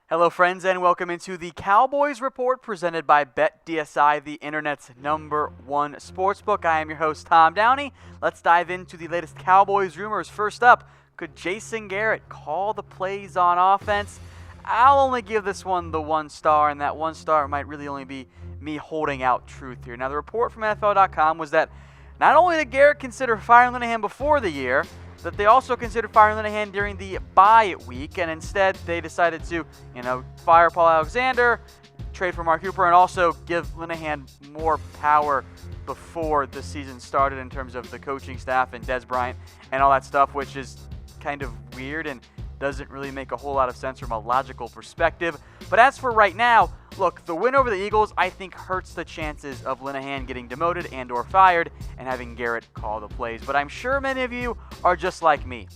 Hello, friends, and welcome into the Cowboys Report presented by BetDSI, the internet's #1 sportsbook. I am your host, Tom Downey. Let's dive into the latest Cowboys rumors. First up, could Jason Garrett call the plays on offense? I'll only give this one the 1 star, and that 1 star might really only be me holding out truth here. Now, the report from NFL.com was that not only did Garrett consider firing Linehan before the year, that they also considered firing Linehan during the bye week, and instead they decided to, fire Paul Alexander, trade for Mark Cooper, and also give Linehan more power before the season started in terms of the coaching staff and Des Bryant and all that stuff, which is kind of weird and doesn't really make a whole lot of sense from a logical perspective. But as for right now, look, the win over the Eagles, I think, hurts the chances of Linehan getting demoted and or fired and having Garrett call the plays. But I'm sure many of you are just like me,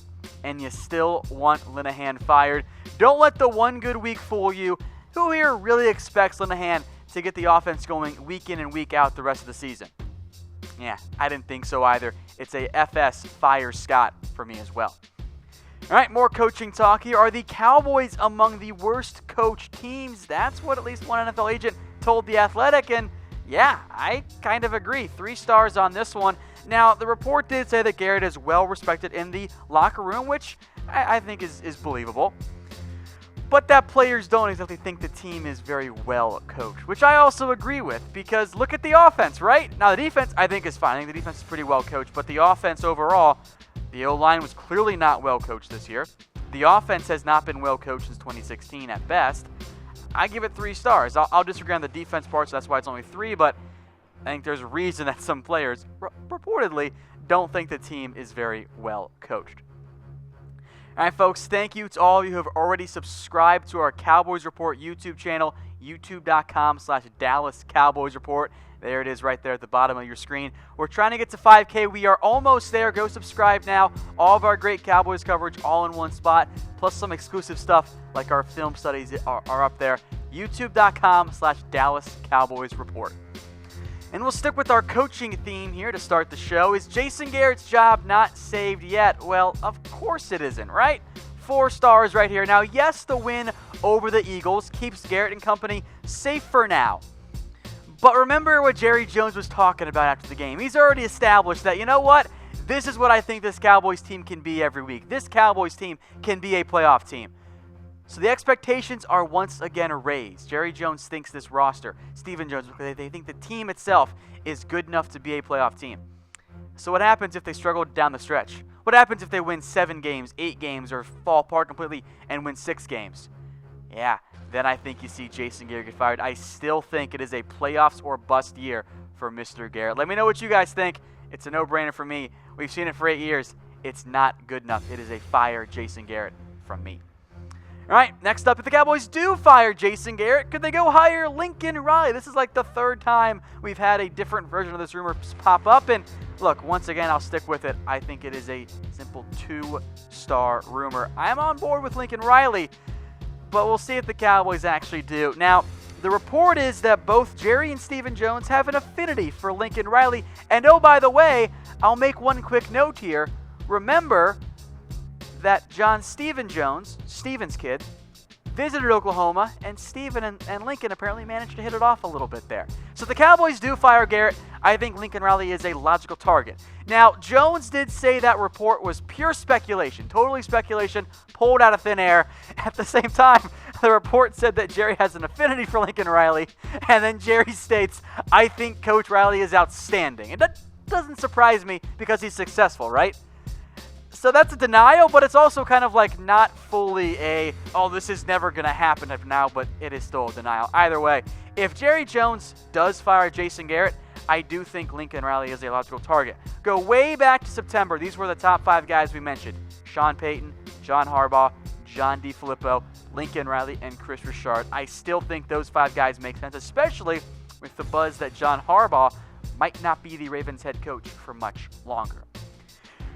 and you still want Linehan fired. Don't let the one good week fool you. Who here really expects Linehan to get the offense going week in and week out the rest of the season? Yeah, I didn't think so either. It's a FS fire Scott for me as well. All right, more coaching talk here. Are the Cowboys among the worst coached teams? That's what at least one NFL agent told The Athletic, and yeah, I kind of agree. 3 stars on this one. Now, the report did say that Garrett is well respected in the locker room, which I think is believable. But that players don't exactly think the team is very well coached, which I also agree with, because look at the offense, right? Now, the defense, I think, is fine. I think the defense is pretty well coached, but the offense overall, the O-line was clearly not well coached this year. The offense has not been well coached since 2016 at best. I give it 3 stars. I'll disagree on the defense part, so that's why it's only 3, but I think there's a reason that some players reportedly don't think the team is very well coached. All right, folks, thank you to all of you who have already subscribed to our Cowboys Report YouTube channel, youtube.com/Dallas Cowboys Report. There it is right there at the bottom of your screen. We're trying to get to 5K. We are almost there. Go subscribe now. All of our great Cowboys coverage all in one spot, plus some exclusive stuff like our film studies are up there. youtube.com/Dallas Cowboys Report. And we'll stick with our coaching theme here to start the show. Is Jason Garrett's job not saved yet? Well, of course it isn't, right? 4 stars right here. Now, yes, the win over the Eagles keeps Garrett and company safe for now. But remember what Jerry Jones was talking about after the game. He's already established that, you know what? This is what I think this Cowboys team can be every week. This Cowboys team can be a playoff team. So the expectations are once again raised. Jerry Jones thinks this roster, Stephen Jones, they think the team itself is good enough to be a playoff team. So what happens if they struggle down the stretch? What happens if they win 7 games, 8 games, or fall apart completely and win 6 games? Yeah, then I think you see Jason Garrett get fired. I still think it is a playoffs or bust year for Mr. Garrett. Let me know what you guys think. It's a no-brainer for me. We've seen it for 8 years. It's not good enough. It is a fire Jason Garrett from me. All right, next up, if the Cowboys do fire Jason Garrett, could they go hire Lincoln Riley? This is like the 3rd time we've had a different version of this rumor pop up. And look, once again, I'll stick with it. I think it is a simple 2-star rumor. I'm on board with Lincoln Riley, but we'll see if the Cowboys actually do. Now, the report is that both Jerry and Stephen Jones have an affinity for Lincoln Riley. And oh, by the way, I'll make one quick note here. Remember that John Stephen Jones, Stephen's kid, visited Oklahoma, and Stephen and Lincoln apparently managed to hit it off a little bit there. So if the Cowboys do fire Garrett, I think Lincoln Riley is a logical target. Now, Jones did say that report was pure speculation, totally speculation, pulled out of thin air. At the same time, the report said that Jerry has an affinity for Lincoln Riley, and then Jerry states, I think Coach Riley is outstanding. And that doesn't surprise me because he's successful, right? So that's a denial, but it's also kind of like not fully this is never going to happen now, but it is still a denial. Either way, if Jerry Jones does fire Jason Garrett, I do think Lincoln Riley is a logical target. Go way back to September. These were the top 5 guys we mentioned. Sean Payton, John Harbaugh, John DeFilippo, Lincoln Riley, and Kris Richard. I still think those 5 guys make sense, especially with the buzz that John Harbaugh might not be the Ravens head coach for much longer.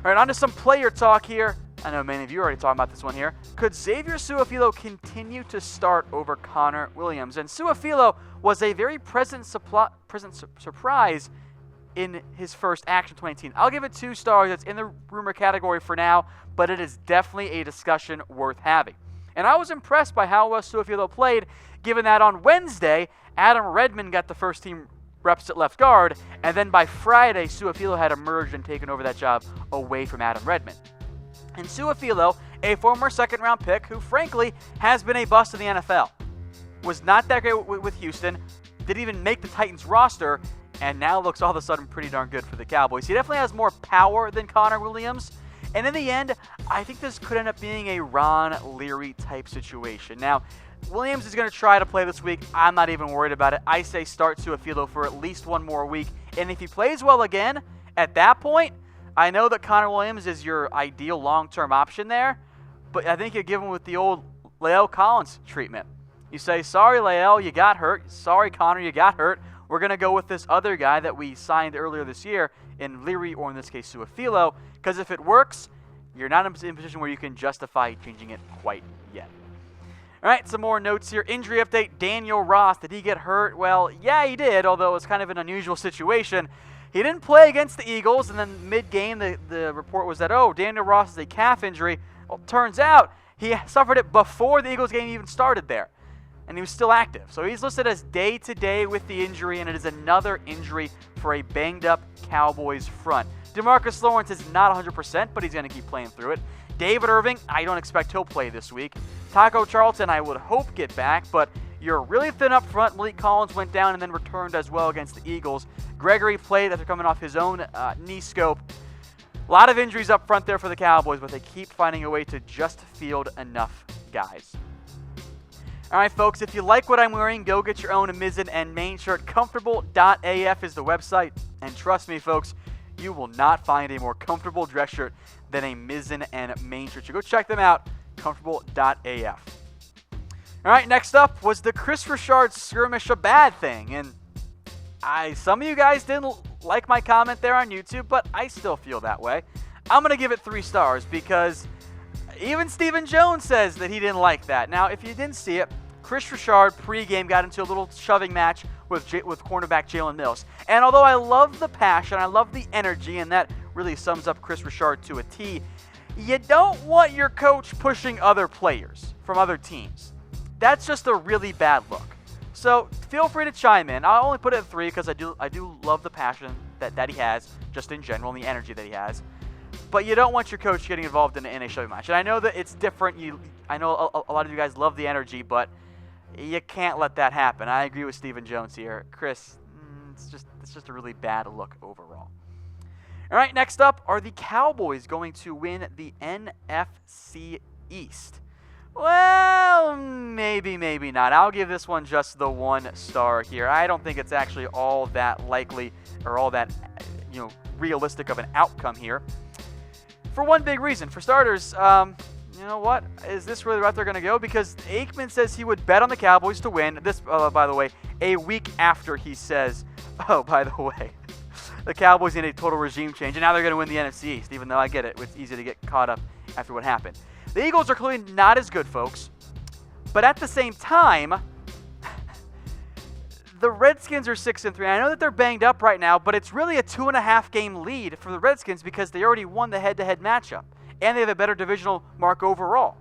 All right, on to some player talk here. I know many of you are already talking about this one here. Could Xavier Su'a-Filo continue to start over Connor Williams? And Su'a-Filo was a very present surprise in his first action 2019. I'll give it 2 stars. It's in the rumor category for now, but it is definitely a discussion worth having. And I was impressed by how well Su'a-Filo played, given that on Wednesday, Adam Redmond got the first team reps at left guard, and then by Friday, Su'a-Filo had emerged and taken over that job away from Adam Redmond. And Su'a-Filo, a former second-round pick who, frankly, has been a bust in the NFL, was not that great with Houston, didn't even make the Titans roster, and now looks all of a sudden pretty darn good for the Cowboys. He definitely has more power than Connor Williams, and in the end, I think this could end up being a Ron Leary type situation. Now, Williams is going to try to play this week. I'm not even worried about it. I say start Su'a-Filo for at least one more week, and if he plays well again, at that point, I know that Connor Williams is your ideal long-term option there, but I think you give him with the old La'el Collins treatment. You say, sorry, La'el, you got hurt. Sorry, Connor, you got hurt. We're going to go with this other guy that we signed earlier this year in Leary, or in this case, Su'a-Filo, because if it works, you're not in a position where you can justify changing it quite yet. All right, some more notes here. Injury update, Daniel Ross. Did he get hurt? Well, yeah, he did, although it was kind of an unusual situation. He didn't play against the Eagles, and then mid-game, the report was that, Daniel Ross is a calf injury. Well, turns out he suffered it before the Eagles game even started there, and he was still active. So he's listed as day-to-day with the injury, and it is another injury for a banged-up Cowboys front. DeMarcus Lawrence is not 100%, but he's going to keep playing through it. David Irving, I don't expect he'll play this week. Taco Charlton, I would hope get back, but you're really thin up front. Malik Collins went down and then returned as well against the Eagles. Gregory played after coming off his own knee scope. A lot of injuries up front there for the Cowboys, but they keep finding a way to just field enough guys. All right, folks, if you like what I'm wearing, go get your own Mizzen and Main shirt. Comfortable.af is the website, and trust me, folks, you will not find a more comfortable dress shirt than a Mizzen and Main shirt. So go check them out, comfortable.af. All right, next up, was the Kris Richard skirmish a bad thing? And some of you guys didn't like my comment there on YouTube, but I still feel that way. I'm going to give it 3 stars because even Stephen Jones says that he didn't like that. Now, if you didn't see it, Kris Richard pregame got into a little shoving match with cornerback Jalen Mills. And although I love the passion, I love the energy, and that really sums up Kris Richard to a T, you don't want your coach pushing other players from other teams. That's just a really bad look. So feel free to chime in. I'll only put it at 3 because I do love the passion that he has, just in general, and the energy that he has. But you don't want your coach getting involved in a shoving match. And I know that it's different. I know a lot of you guys love the energy, but you can't let that happen. I agree with Stephen Jones here. Kris, it's just a really bad look overall. All right, next up, are the Cowboys going to win the NFC East? Well, maybe not. I'll give this one just the 1 star here. I don't think it's actually all that likely or all that realistic of an outcome here. For one big reason. For starters, you know what? Is this really the route they're going to go? Because Aikman says he would bet on the Cowboys to win. This, by the way, a week after he says, by the way, the Cowboys need a total regime change, and now they're going to win the NFC East, even though I get it. It's easy to get caught up after what happened. The Eagles are clearly not as good, folks. But at the same time, the Redskins are 6-3. I know that they're banged up right now, but it's really a 2.5 game lead for the Redskins because they already won the head-to-head matchup, and they have a better divisional mark overall.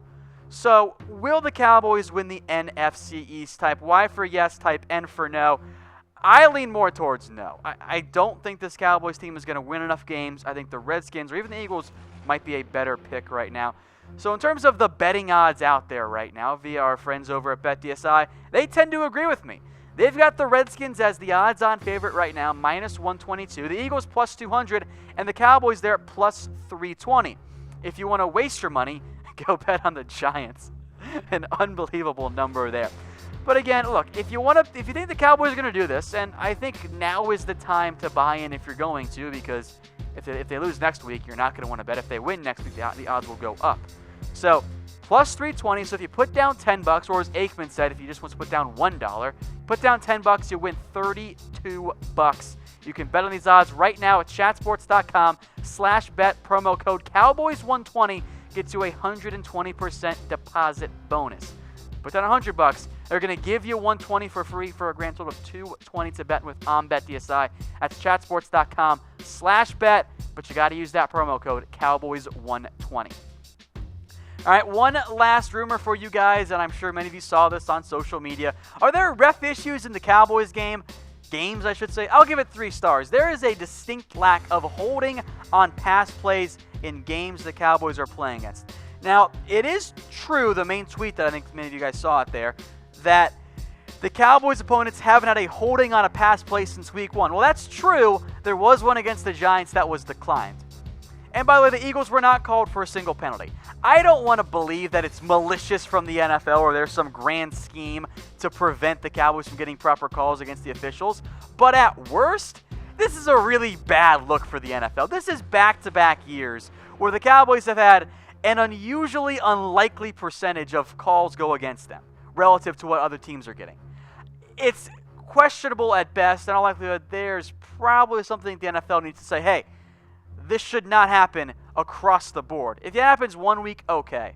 So will the Cowboys win the NFC East? Type Y for yes, type N for no. I lean more towards no. I don't think this Cowboys team is going to win enough games. I think the Redskins or even the Eagles might be a better pick right now. So in terms of the betting odds out there right now via our friends over at BetDSI, they tend to agree with me. They've got the Redskins as the odds-on favorite right now, minus 122. The Eagles plus 200, and the Cowboys there plus 320. If you want to waste your money, go bet on the Giants. An unbelievable number there. But again, look, if you think the Cowboys are going to do this, and I think now is the time to buy in if you're going to, because if they lose next week, you're not going to want to bet. If they win next week, the odds will go up. So plus 320. So if you put down $10, or as Aikman said, if you just want to put down $1, put down $10, you win $32. You can bet on these odds right now at chatsports.com/bet. Promo code Cowboys120 gets you a 120% deposit bonus. Put down $100. They're going to give you $120 for free for a grand total of $220 to bet with on BetDSI. That's chatsports.com/bet, but you got to use that promo code Cowboys120. All right, one last rumor for you guys, and I'm sure many of you saw this on social media. Are there ref issues in the Cowboys games, I should say? I'll give it 3 stars. There is a distinct lack of holding on pass plays in games the Cowboys are playing against. Now, it is true, the main tweet that I think many of you guys saw it there, that the Cowboys opponents haven't had a holding on a pass play since week 1. Well, that's true. There was one against the Giants that was declined. And by the way, the Eagles were not called for a single penalty. I don't want to believe that it's malicious from the NFL or there's some grand scheme to prevent the Cowboys from getting proper calls against the officials. But at worst, this is a really bad look for the NFL. This is back-to-back years where the Cowboys have had an unusually unlikely percentage of calls go against them relative to what other teams are getting. It's questionable at best, and in all likelihood, there's probably something the NFL needs to say, hey, this should not happen across the board. If it happens one week, okay.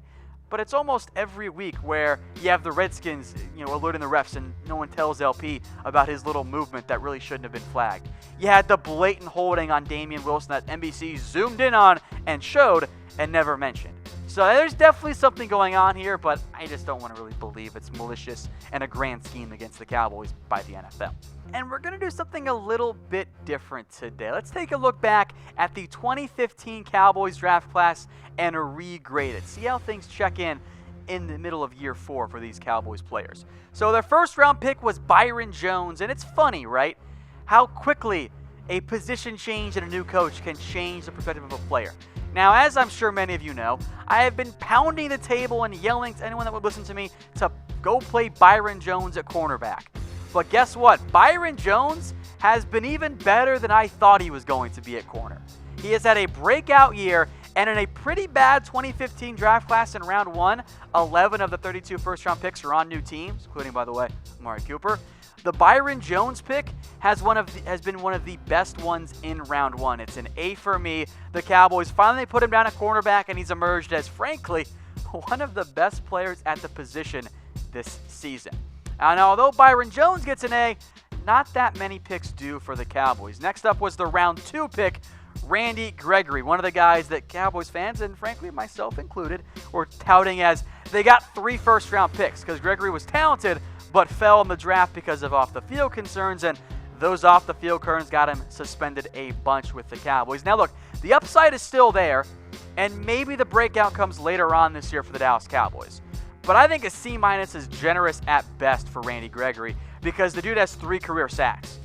But it's almost every week where you have the Redskins, alerting the refs and no one tells LP about his little movement that really shouldn't have been flagged. You had the blatant holding on Damian Wilson that NBC zoomed in on and showed and never mentioned. So there's definitely something going on here, but I just don't want to really believe it's malicious and a grand scheme against the Cowboys by the NFL. And we're going to do something a little bit different today. Let's take a look back at the 2015 Cowboys draft class and regrade it. See how things check in the middle of year 4 for these Cowboys players. So their first round pick was Byron Jones, and it's funny, right? How quickly a position change and a new coach can change the perspective of a player. Now, as I'm sure many of you know, I have been pounding the table and yelling to anyone that would listen to me to go play Byron Jones at cornerback. But guess what? Byron Jones has been even better than I thought he was going to be at corner. He has had a breakout year, and in a pretty bad 2015 draft class in round 1, 11 of the 32 first-round picks are on new teams, including, by the way, Amari Cooper. The Byron Jones pick has been one of the best ones in round 1. It's an A for me. The Cowboys finally put him down at cornerback, and he's emerged as, frankly, one of the best players at the position this season. And although Byron Jones gets an A, not that many picks do for the Cowboys. Next up was the round 2 pick, Randy Gregory, one of the guys that Cowboys fans, and frankly myself included, were touting as they got 3 first-round picks because Gregory was talented but fell in the draft because of off-the-field concerns, and those off-the-field concerns got him suspended a bunch with the Cowboys. Now look, the upside is still there, and maybe the breakout comes later on this year for the Dallas Cowboys. But I think a C- is generous at best for Randy Gregory because the dude has 3 career sacks.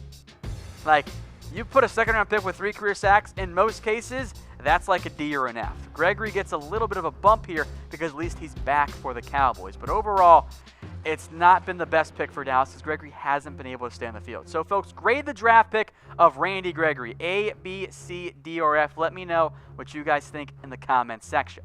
Like, you put a second-round pick with 3 career sacks, in most cases, that's like a D or an F. Gregory gets a little bit of a bump here because at least he's back for the Cowboys. But overall, it's not been the best pick for Dallas because Gregory hasn't been able to stay on the field. So, folks, grade the draft pick of Randy Gregory. A, B, C, D, or F. Let me know what you guys think in the comments section.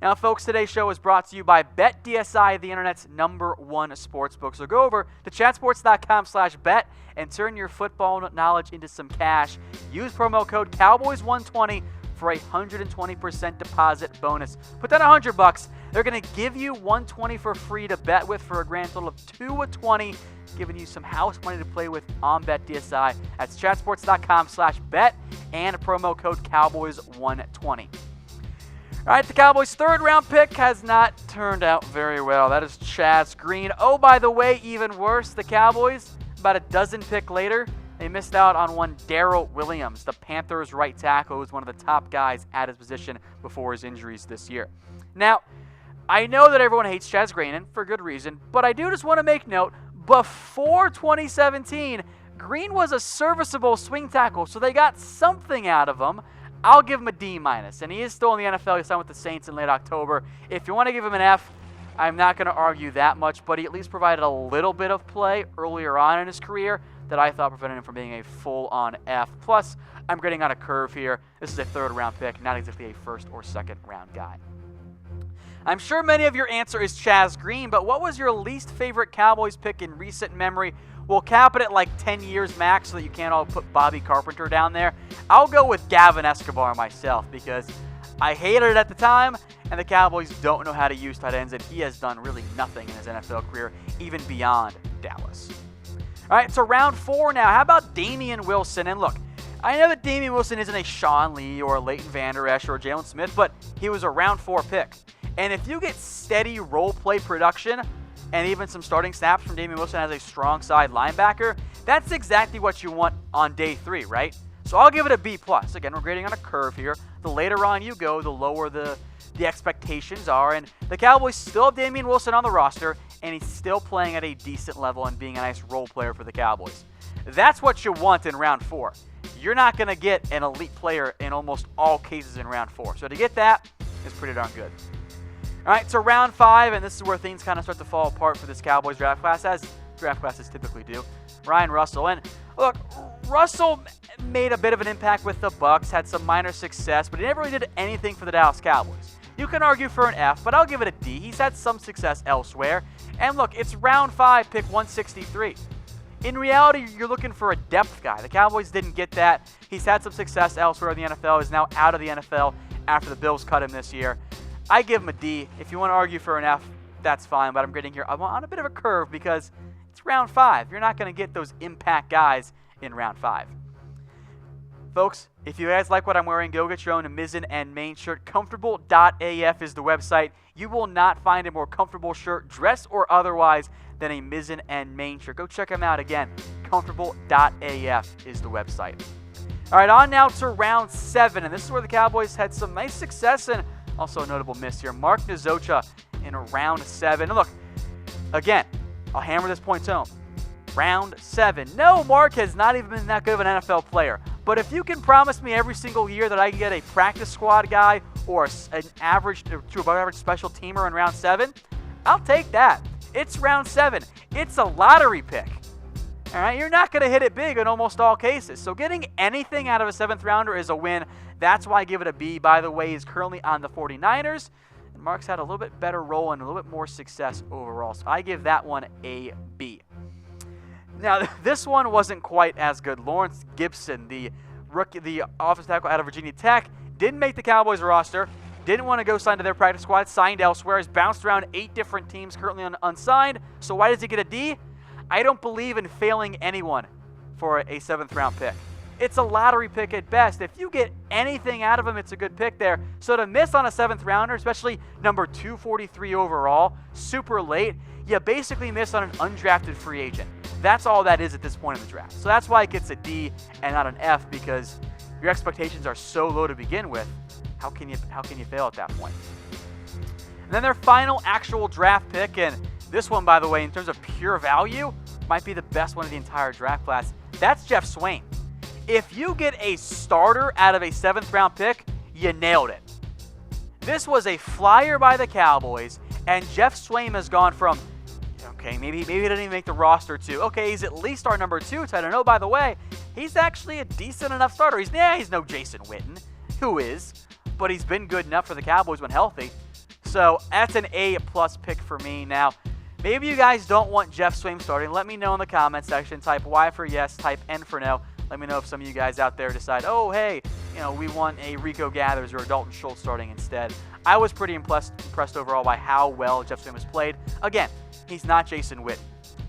Now, folks, today's show is brought to you by BetDSI, the internet's #1 sportsbook. So go over to chatsports.com/bet and turn your football knowledge into some cash. Use promo code Cowboys120 for a 120% deposit bonus. Put down $100. They're going to give you $120 for free to bet with for a grand total of $220, giving you some house money to play with on BetDSI. That's chatsports.com/bet and promo code Cowboys120. All right, the Cowboys' 3rd-round pick has not turned out very well. That is Chaz Green. Oh, by the way, even worse, the Cowboys, about a dozen pick later, they missed out on one Darrell Williams, the Panthers' right tackle, who was one of the top guys at his position before his injuries this year. Now, I know that everyone hates Chaz Green, and for good reason, but I do just want to make note, before 2017, Green was a serviceable swing tackle, so they got something out of him. I'll give him a D-, and he is still in the NFL. He signed with the Saints in late October. If you want to give him an F, I'm not going to argue that much, but he at least provided a little bit of play earlier on in his career that I thought prevented him from being a full-on F. Plus, I'm getting on a curve here. This is a 3rd-round pick, not exactly a 1st or 2nd-round guy. I'm sure many of your answer is Chaz Green, but what was your least favorite Cowboys pick in recent memory? We'll cap it at like 10 years max so that you can't all put Bobby Carpenter down there. I'll go with Gavin Escobar myself because I hated it at the time, and the Cowboys don't know how to use tight ends, and he has done really nothing in his NFL career, even beyond Dallas. All right, so round 4 now. How about Damian Wilson? And look, I know that Damian Wilson isn't a Sean Lee or a Leighton Vander Esch or Jalen Smith, but he was a round 4 pick. And if you get steady role play production and even some starting snaps from Damien Wilson as a strong side linebacker, that's exactly what you want on day 3, right? So I'll give it a B+. Again, we're grading on a curve here. The later on you go, the lower the expectations are. And the Cowboys still have Damien Wilson on the roster, and he's still playing at a decent level and being a nice role player for the Cowboys. That's what you want in round 4. You're not going to get an elite player in almost all cases in round 4. So to get that is pretty darn good. All right, so round 5, and this is where things kind of start to fall apart for this Cowboys draft class, as draft classes typically do. Ryan Russell. And look, Russell made a bit of an impact with the Bucs, had some minor success, but he never really did anything for the Dallas Cowboys. You can argue for an F, but I'll give it a D. He's had some success elsewhere. And look, it's round 5, pick 163. In reality, you're looking for a depth guy. The Cowboys didn't get that. He's had some success elsewhere in the NFL. He's now out of the NFL after the Bills cut him this year. I give him a D. If you want to argue for an F, that's fine, but I'm grading here. I'm on a bit of a curve because it's round 5. You're not going to get those impact guys in round 5. Folks, if you guys like what I'm wearing, go get your own mizzen and main shirt. Comfortable.af is the website. You will not find a more comfortable shirt, dress or otherwise, than a mizzen and main shirt. Go check them out again. Comfortable.af is the website. All right, on now to round 7, and this is where the Cowboys had some nice success and also a notable miss here. Mark Nzocha in round 7. And look, again, I'll hammer this point home. Round 7. No, Mark has not even been that good of an NFL player. But if you can promise me every single year that I can get a practice squad guy or an average to above average special teamer in round 7, I'll take that. It's round 7. It's a lottery pick. All right, you're not going to hit it big in almost all cases. So getting anything out of a 7th rounder is a win. That's why I give it a B. By the way, he's currently on the 49ers. And Mark's had a little bit better role and a little bit more success overall. So I give that one a B. Now, this one wasn't quite as good. Lawrence Gibson, the rookie, the offensive tackle out of Virginia Tech, didn't make the Cowboys roster, didn't want to go sign to their practice squad, signed elsewhere, has bounced around 8 different teams, currently unsigned. So why does he get a D? I don't believe in failing anyone for a 7th round pick. It's a lottery pick at best. If you get anything out of him, it's a good pick there. So to miss on a 7th rounder, especially number 243 overall, super late, you basically miss on an undrafted free agent. That's all that is at this point in the draft. So that's why it gets a D and not an F, because your expectations are so low to begin with. How can you fail at that point? And then their final actual draft pick, and this one, by the way, in terms of pure value, might be the best one of the entire draft class. That's Jeff Swain. If you get a starter out of a 7th round pick, you nailed it. This was a flyer by the Cowboys, and Jeff Swain has gone from, okay, maybe he didn't even make the roster to, okay, he's at least our number 2 tight end. Oh, by the way, he's actually a decent enough starter. He's no Jason Witten, who is, but he's been good enough for the Cowboys when healthy. So that's an A+ pick for me. Now, maybe you guys don't want Jeff Swain starting. Let me know in the comment section. Type Y for yes, type N for no. Let me know if some of you guys out there decide, oh, hey, we want a Rico Gathers or a Dalton Schultz starting instead. I was pretty impressed overall by how well Jeff Swain has played. Again, he's not Jason Witten,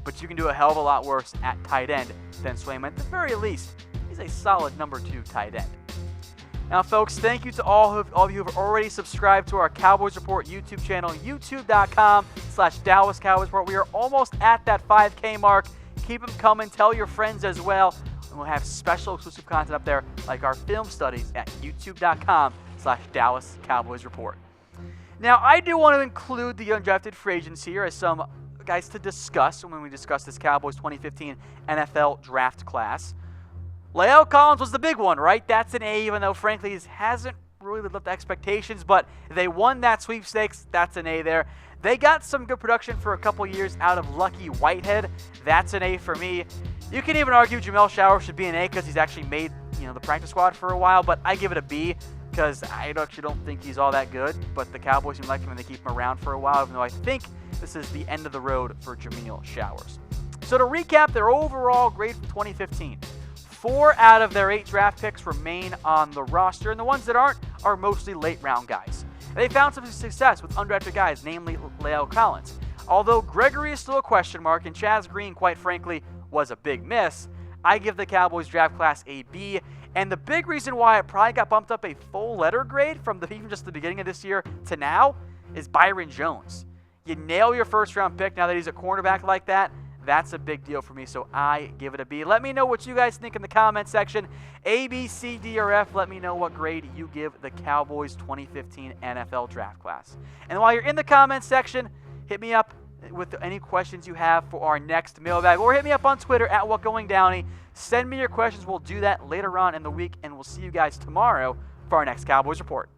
but you can do a hell of a lot worse at tight end than Swain. At the very least, he's a solid number 2 tight end. Now, folks, thank you to all of you who have already subscribed to our Cowboys Report YouTube channel, youtube.com/Dallas Cowboys Report. We are almost at that 5K mark. Keep them coming. Tell your friends as well. And we'll have special exclusive content up there, like our film studies at youtube.com/Dallas Cowboys Report. Now, I do want to include the undrafted free agents here as some guys to discuss when we discuss this Cowboys 2015 NFL draft class. La'el Collins was the big one, right? That's an A, even though, frankly, he hasn't really lived up to expectations, but they won that sweepstakes. That's an A there. They got some good production for a couple years out of Lucky Whitehead. That's an A for me. You can even argue Jamel Showers should be an A because he's actually made the practice squad for a while, but I give it a B because I actually don't think he's all that good, but the Cowboys seem like him and they keep him around for a while, even though I think this is the end of the road for Jamel Showers. So to recap their overall grade from 2015, 4 out of their 8 draft picks remain on the roster, and the ones that aren't are mostly late-round guys. They found some success with undrafted guys, namely La'el Collins. Although Gregory is still a question mark, and Chaz Green, quite frankly, was a big miss, I give the Cowboys draft class a B. And the big reason why it probably got bumped up a full letter grade from even just the beginning of this year to now is Byron Jones. You nail your first-round pick now that he's a cornerback like that. That's a big deal for me, so I give it a B. Let me know what you guys think in the comment section. A, B, C, D, or F. Let me know what grade you give the Cowboys 2015 NFL Draft Class. And while you're in the comment section, hit me up with any questions you have for our next mailbag, or hit me up on Twitter at WhatGoingDowney. Send me your questions. We'll do that later on in the week, and we'll see you guys tomorrow for our next Cowboys Report.